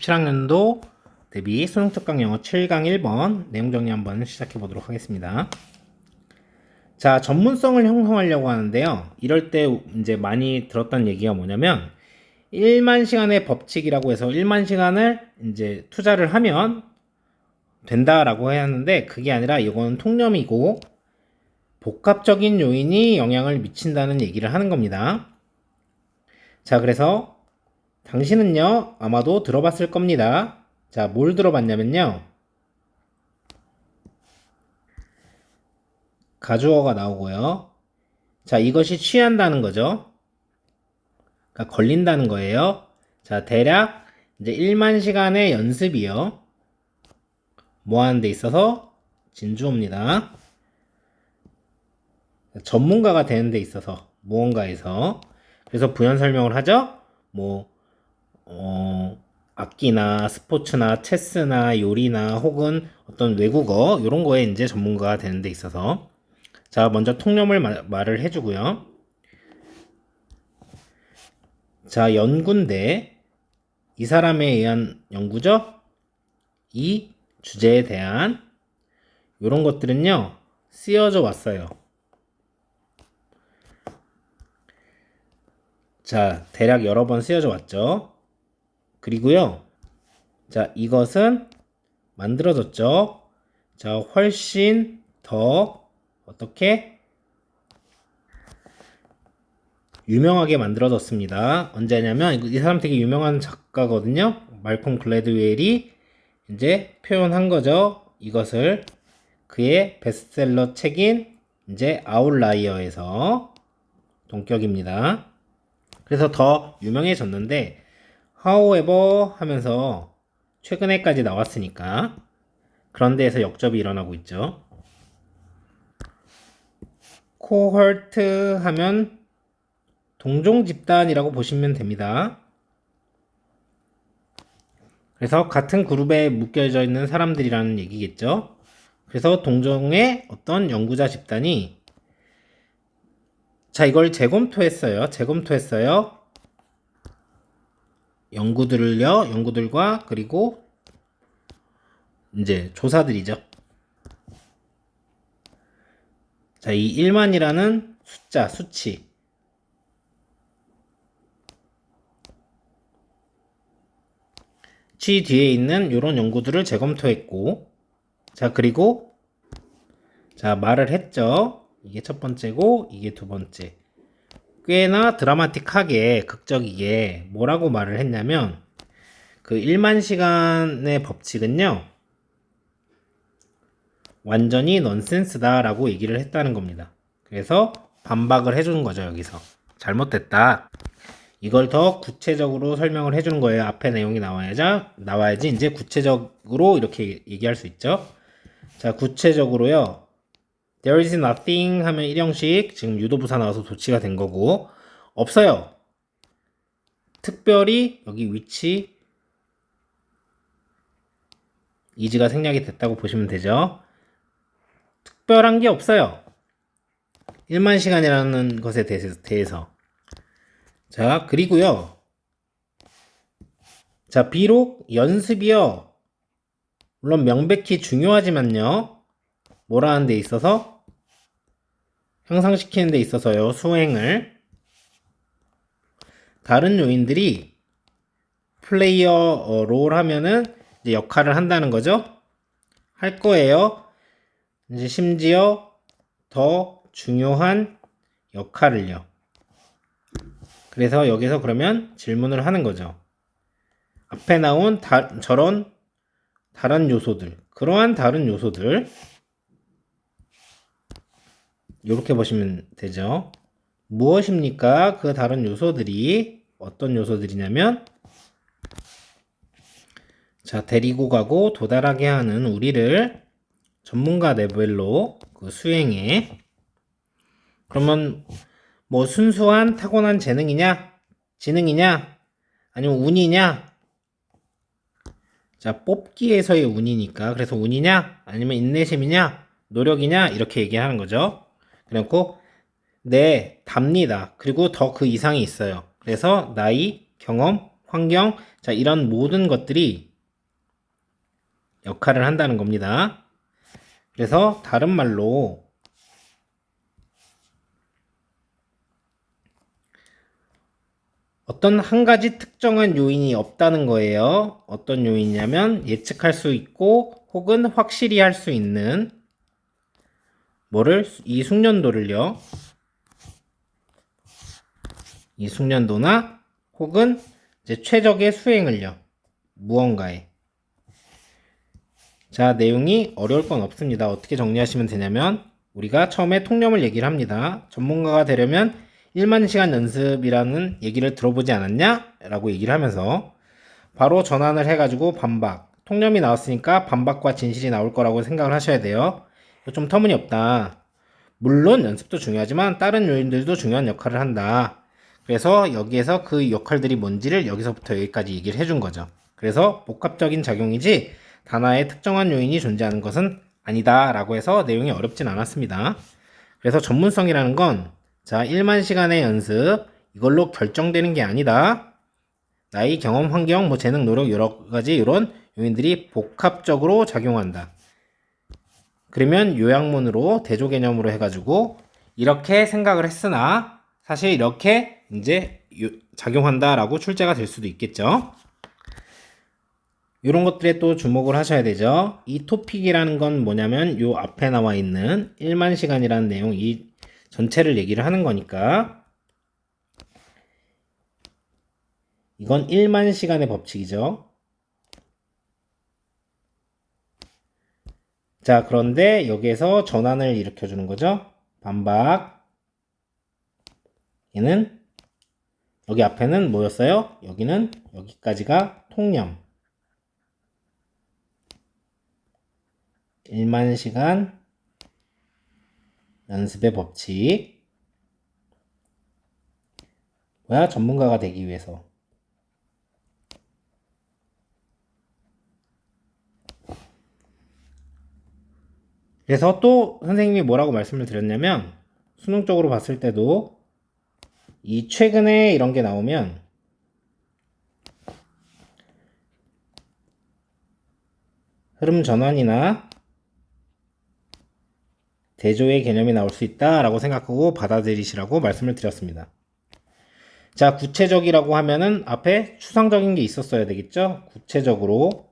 2017학년도 대비 수능 특강 영어 7강 1번 내용 정리 한번 시작해 보도록 하겠습니다. 자, 전문성을 형성하려고 하는데요. 이럴 때 이제 많이 들었던 얘기가 뭐냐면 1만 시간의 법칙이라고 해서 1만 시간을 이제 투자를 하면 된다라고 해야 하는데, 그게 아니라 이건 통념이고 복합적인 요인이 영향을 미친다는 얘기를 하는 겁니다. 자, 그래서 당신은요, 아마도 들어봤을 겁니다. 자, 뭘 들어봤냐면요, 가주어가 나오고요. 자, 이것이 취한다는 거죠. 그러니까 걸린다는 거예요. 자, 대략 이제 1만 시간의 연습이요. 뭐 하는 데 있어서 진주어입니다. 전문가가 되는 데 있어서, 무언가에서. 그래서 부연 설명을 하죠. 뭐 악기나 스포츠나 체스나 요리나 혹은 어떤 외국어 이런 거에 이제 전문가가 되는 데 있어서. 자, 먼저 통념을 말을 해주고요. 자, 연구인데 이 사람에 의한 연구죠. 이 주제에 대한 이런 것들은요, 쓰여져 왔어요. 자, 대략 여러 번 쓰여져 왔죠. 그리고요, 자, 이것은 만들어졌죠. 자, 훨씬 더 어떻게 유명하게 만들어졌습니다. 언제냐면 이 사람 되게 유명한 작가거든요. 말콤 글래드웰이 이제 표현한 거죠. 이것을 그의 베스트셀러 책인 이제 아웃라이어에서 동격입니다. 그래서 더 유명해졌는데, however 하면서 최근에까지 나왔으니까 그런 데에서 역접이 일어나고 있죠. 코헐트 하면 동종 집단이라고 보시면 됩니다. 그래서 같은 그룹에 묶여져 있는 사람들이라는 얘기겠죠. 그래서 동종의 어떤 연구자 집단이, 자, 이걸 재검토했어요. 연구들과, 그리고 이제 조사들이죠. 자, 이 1만이라는 숫자, 수치. 취 뒤에 있는 이런 연구들을 재검토했고, 자, 그리고 자, 말을 했죠. 이게 첫 번째고 이게 두 번째. 꽤나 드라마틱하게, 극적이게 뭐라고 말을 했냐면, 그 1만 시간의 법칙은요, 완전히 넌센스다 라고 얘기를 했다는 겁니다. 그래서 반박을 해주는 거죠. 여기서 잘못됐다, 이걸 더 구체적으로 설명을 해주는 거예요. 앞에 내용이 나와야지 이제 구체적으로 이렇게 얘기할 수 있죠. 자, 구체적으로요, there is nothing 하면 일형식, 지금 유도부사 나와서 도치가 된 거고, 없어요. 특별히 여기 위치 이지가 생략이 됐다고 보시면 되죠. 특별한 게 없어요. 1만 시간이라는 것에 대해서. 자, 그리고요, 자, 비록 연습이요, 물론 명백히 중요하지만요, 뭐라는 데 있어서, 향상시키는 데 있어서요, 수행을 다른 요인들이 플레이어 롤 하면은 이제 역할을 한다는 거죠. 할 거예요. 이제 심지어 더 중요한 역할을요. 그래서 여기서 그러면 질문을 하는 거죠. 앞에 나온 저런 다른 요소들, 그러한 다른 요소들, 이렇게 보시면 되죠. 무엇입니까? 그 다른 요소들이 어떤 요소들이냐면, 자, 데리고 가고 도달하게 하는 우리를 전문가 레벨로 그 수행해. 그러면 뭐 순수한 타고난 지능이냐, 아니면 운이냐? 자, 뽑기에서의 운이니까, 그래서 운이냐, 아니면 인내심이냐, 노력이냐, 이렇게 얘기하는 거죠. 그래놓고 네, 답니다. 그리고 더 그 이상이 있어요. 그래서 나이, 경험, 환경, 자, 이런 모든 것들이 역할을 한다는 겁니다. 그래서 다른 말로 어떤 한 가지 특정한 요인이 없다는 거예요. 어떤 요인이냐면 예측할 수 있고 혹은 확실히 할 수 있는 이 숙련도를요. 이 숙련도나 혹은 이제 최적의 수행을요. 무언가에. 자, 내용이 어려울 건 없습니다. 어떻게 정리하시면 되냐면 우리가 처음에 통념을 얘기를 합니다. 전문가가 되려면 1만 시간 연습이라는 얘기를 들어보지 않았냐? 라고 얘기를 하면서 바로 전환을 해가지고 반박. 통념이 나왔으니까 반박과 진실이 나올 거라고 생각을 하셔야 돼요. 이거 좀 터무니없다. 물론 연습도 중요하지만 다른 요인들도 중요한 역할을 한다. 그래서 여기에서 그 역할들이 뭔지를 여기서부터 여기까지 얘기를 해준 거죠. 그래서 복합적인 작용이지 단하의 특정한 요인이 존재하는 것은 아니다 라고 해서 내용이 어렵진 않았습니다. 그래서 전문성이라는 건 자, 1만 시간의 연습 이걸로 결정되는 게 아니다. 나이, 경험, 환경, 재능, 노력 여러 가지 이런 요인들이 복합적으로 작용한다. 그러면 요약문으로 대조 개념으로 해가지고 이렇게 생각을 했으나 사실 이렇게 이제 작용한다라고 출제가 될 수도 있겠죠. 이런 것들에 또 주목을 하셔야 되죠. 이 토픽이라는 건 뭐냐면 요 앞에 나와 있는 1만 시간이라는 내용 이 전체를 얘기를 하는 거니까 이건 1만 시간의 법칙이죠. 자, 그런데 여기에서 전환을 일으켜 주는 거죠. 반박. 얘는 여기 앞에는 뭐였어요? 여기는 여기까지가 통념. 1만 시간 연습의 법칙. 뭐야? 전문가가 되기 위해서. 그래서 또 선생님이 뭐라고 말씀을 드렸냐면 수능적으로 봤을 때도 이 최근에 이런 게 나오면 흐름 전환이나 대조의 개념이 나올 수 있다라고 생각하고 받아들이시라고 말씀을 드렸습니다. 자, 구체적이라고 하면은 앞에 추상적인 게 있었어야 되겠죠? 구체적으로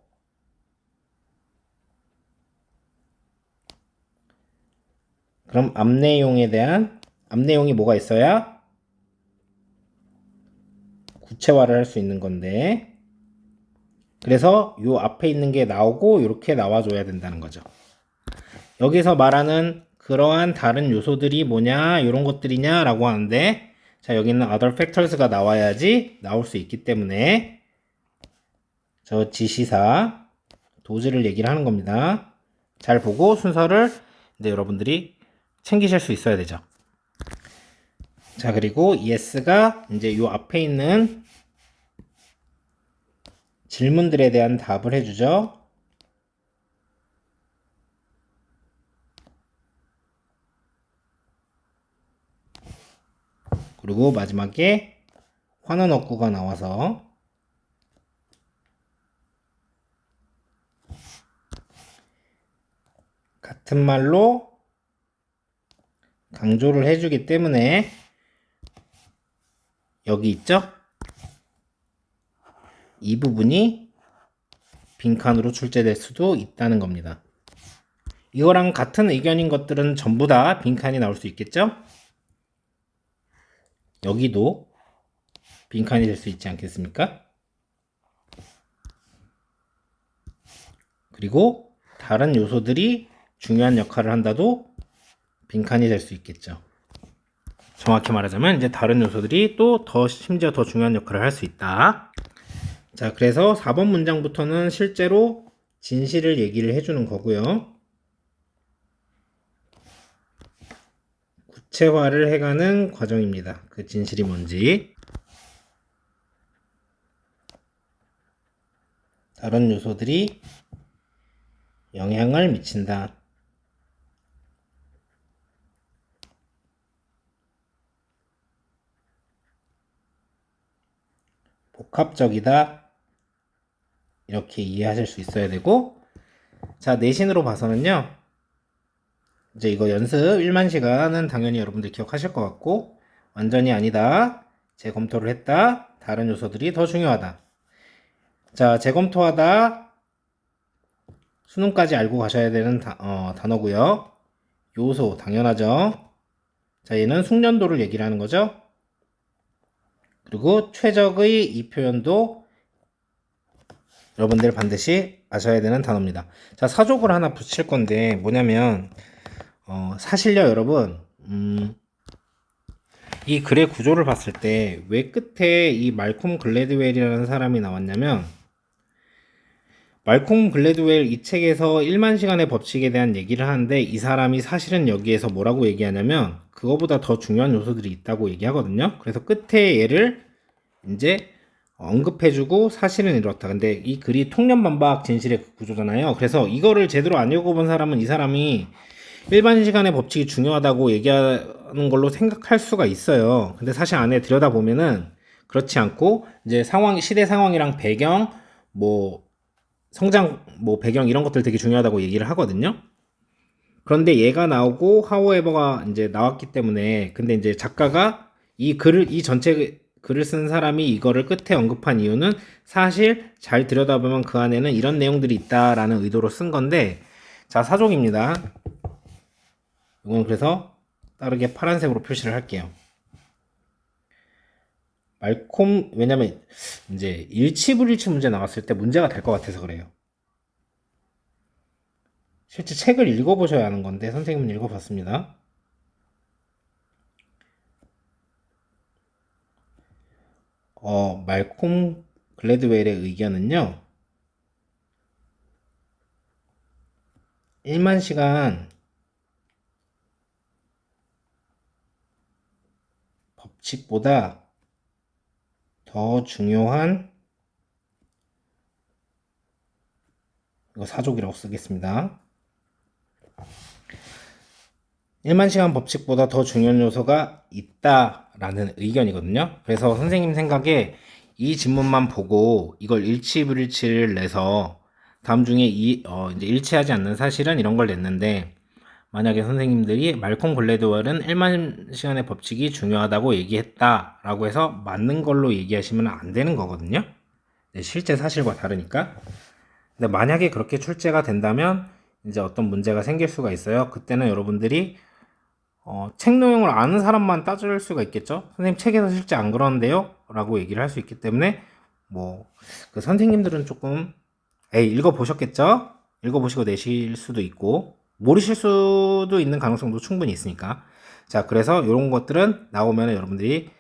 그럼 앞 내용이 뭐가 있어야 구체화를 할 수 있는 건데 그래서 요 앞에 있는 게 나오고 이렇게 나와줘야 된다는 거죠. 여기서 말하는 그러한 다른 요소들이 뭐냐 이런 것들이냐 라고 하는데 자 여기는 other factors가 나와야지 나올 수 있기 때문에 저 지시사 도지를 얘기를 하는 겁니다. 잘 보고 순서를 이제 여러분들이 챙기실 수 있어야 되죠. 자 그리고 yes가 이제 요 앞에 있는 질문들에 대한 답을 해주죠. 그리고 마지막에 환원 어구가 나와서 같은 말로 강조를 해주기 때문에 여기 있죠? 이 부분이 빈칸으로 출제될 수도 있다는 겁니다. 이거랑 같은 의견인 것들은 전부 다 빈칸이 나올 수 있겠죠? 여기도 빈칸이 될 수 있지 않겠습니까? 그리고 다른 요소들이 중요한 역할을 한다도 빈칸이 될 수 있겠죠. 정확히 말하자면 이제 다른 요소들이 또 심지어 더 중요한 역할을 할 수 있다. 자, 그래서 4번 문장부터는 실제로 진실을 얘기를 해주는 거고요. 구체화를 해가는 과정입니다. 그 진실이 뭔지. 다른 요소들이 영향을 미친다. 복합적이다 이렇게 이해하실 수 있어야 되고, 자, 내신으로 봐서는요, 이제 이거 연습 1만 시간은 당연히 여러분들 기억하실 것 같고, 완전히 아니다, 재검토를 했다, 다른 요소들이 더 중요하다. 자, 재검토하다, 수능까지 알고 가셔야 되는 단어고요. 요소 당연하죠. 자, 얘는 숙련도를 얘기를 하는 거죠. 그리고 최적의 이 표현도 여러분들 반드시 아셔야 되는 단어입니다. 자, 사족을 하나 붙일 건데 뭐냐면 사실요 여러분, 이 글의 구조를 봤을 때 왜 끝에 이 말콤 글래드웰이라는 사람이 나왔냐면, 말콤 글래드웰 이 책에서 1만 시간의 법칙에 대한 얘기를 하는데, 이 사람이 사실은 여기에서 뭐라고 얘기하냐면 그거보다 더 중요한 요소들이 있다고 얘기하거든요. 그래서 끝에 얘를 이제 언급해주고 사실은 이렇다. 근데 이 글이 통념반박 진실의 구조잖아요. 그래서 이거를 제대로 안 읽어본 사람은 이 사람이 일반 시간의 법칙이 중요하다고 얘기하는 걸로 생각할 수가 있어요. 근데 사실 안에 들여다보면은 그렇지 않고, 이제 상황, 시대 상황이랑 배경, 뭐 성장, 뭐 배경 이런 것들 되게 중요하다고 얘기를 하거든요. 그런데 얘가 나오고 하우에버가 이제 나왔기 때문에, 근데 이제 작가가 이 전체 글을 쓴 사람이 이거를 끝에 언급한 이유는 사실 잘 들여다보면 그 안에는 이런 내용들이 있다라는 의도로 쓴 건데, 자, 사족입니다. 이건 그래서 다르게 파란색으로 표시를 할게요. 말콤, 왜냐면 이제 일치불일치 문제 나왔을 때 문제가 될 것 같아서 그래요. 실제 책을 읽어보셔야 하는 건데 선생님은 읽어봤습니다. 말콤 글래드웰의 의견은요, 1만 시간 법칙보다 더 중요한, 이거 사족이라고 쓰겠습니다. 1만 시간 법칙보다 더 중요한 요소가 있다라는 의견이거든요. 그래서 선생님 생각에 이 지문만 보고 이걸 일치불일치를 내서 다음 중에 이제 일치하지 않는 사실은 이런 걸 냈는데, 만약에 선생님들이 말콤 글래드웰은 1만 시간의 법칙이 중요하다고 얘기했다라고 해서 맞는 걸로 얘기하시면 안 되는 거거든요. 네, 실제 사실과 다르니까. 근데 만약에 그렇게 출제가 된다면 이제 어떤 문제가 생길 수가 있어요. 그때는 여러분들이 책 내용을 아는 사람만 따질 수가 있겠죠. 선생님 책에서 실제 안 그러는데요? 라고 얘기를 할 수 있기 때문에, 뭐 그 선생님들은 조금 읽어보셨겠죠? 읽어보시고 내실 수도 있고 모르실 수도 있는 가능성도 충분히 있으니까. 자, 그래서 이런 것들은 나오면 여러분들이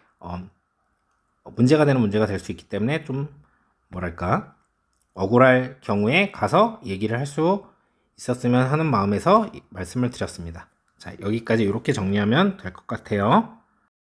문제가 되는 문제가 될 수 있기 때문에 좀 뭐랄까 억울할 경우에 가서 얘기를 할 수 있었으면 하는 마음에서 말씀을 드렸습니다. 자, 여기까지 이렇게 정리하면 될 것 같아요.